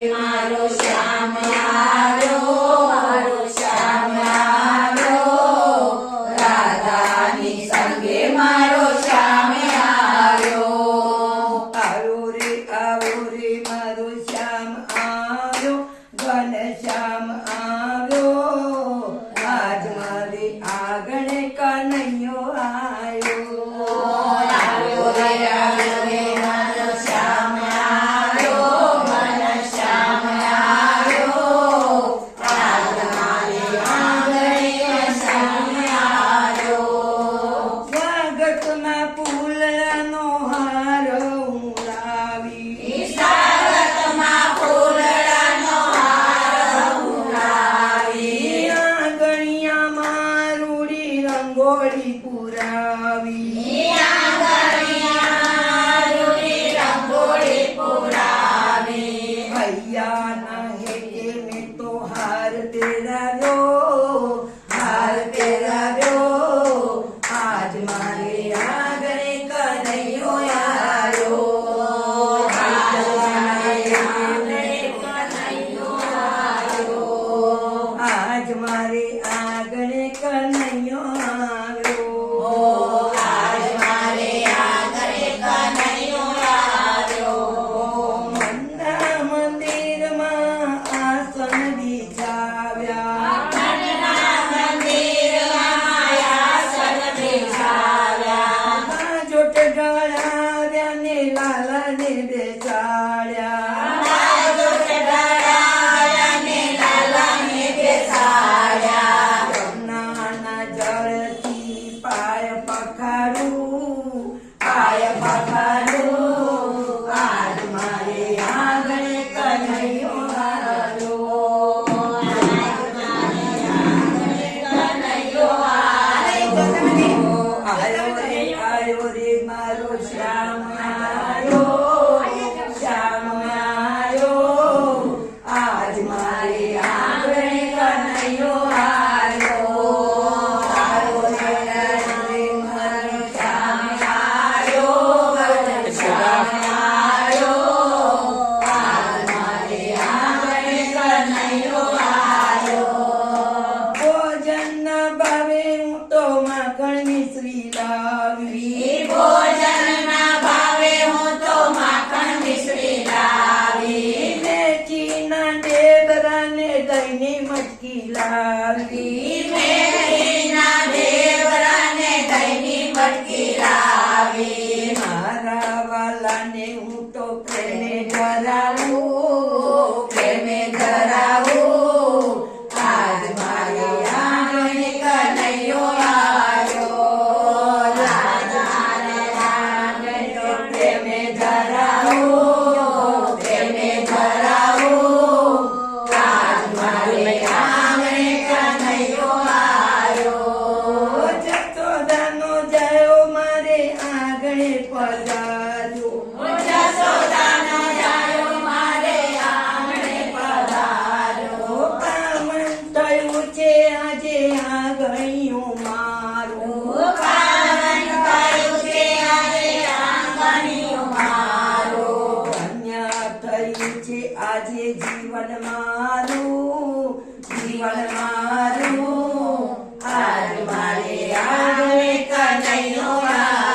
મારો શ્યામ આવ્યો, મારો શ્યામ આવ્યો, રાધાની સંગે મારો શ્યામ આવ્યો. આવો રે મારો શ્યામ આવ્યો, ઘનશ્યામ આવ્યો, આજ મારે આગળ કનૈયો આવ્યો. આવ્યો રે મારો શ્યામ આવ્યો, ઘનશ્યામ આવ્યો, આજ મારે આંગણે શ્યામ આવ્યો. સ્વાગતમાં ફૂલનો હાર હું લાવી, સ્વાગતમાં ફૂલડાનો હાર હું લાવી, આંગણિયામાં રૂડી રંગોળી પુરાવી. આંગણિયામાં રૂડી રંગોળી પુરાવી. ભૈયાના હેઠે મેં તો હાર પહેરાવ્યો, હાર પહેરાવ્યો, આજ મારે આગળ કનૈયો આવ્યો. આજ મારે આંગણે કનૈયો આવ્યો. આજ મારે આગળ કનૈયો આવ્યો. આજ મારે આંગણે કનૈયો આવ્યો. મનના મંદિરમાં આસન બિછાવ્યા, મનના મંદિરમાં આસન બિછાવ્યા. જોટ ગળાવ્યા ને લાલાને બેસાડ્યા. જોટ ગળાવ્યા ને લાલાને બેસાડ્યા. યમુનાના જળથી પાય પખારું, પાય પખારું, આજ મારે આંગણે કનૈયો આવ્યો. આયો રે મારો શ્યામ આવ્યો, શ્યામ આવ્યો, આજ મારે આંગણે કનૈયો આવ્યો. આયો રે મારો શ્યામ આવ્યો, શ્યામ આવ્યો, આજ મારે આંગણે કનૈયો આવ્યો. ભોજનના ભાવે હું તો માખણ મિશ્રી લાવી, ભોજનના ભાવે હું તો માખણ મિશ્રી લાવી. મેથીના ઢેબરાને દહીંની મટકી લાવી. મેથીના ઢેબરાને દહીંની મટકી લાવી. મારા વાલાને હું તો પ્રેમે ધરાવું, પ્રેમે ધરાવું, આજ મારે આંગણે કનૈયો આવ્યો. પ્રેમે ધરાવું, પ્રેમે ધરાવું, આજ મારે આંગણે કનૈયો આવ્યો. જસોદાનો જયો મારે આંગણે પધાર્યો, જશોદાનો જાયો મારે આંગણે પધાર્યો. પાવન થયું છે આજે આંગણિયું મારું. પાવન થયું છે આજે આંગણિયું મારું. ધન્ય થયું છે આજે જીવન મારું, જીવન મારું, આજ મારે આંગણે કનૈયો આવ્યો.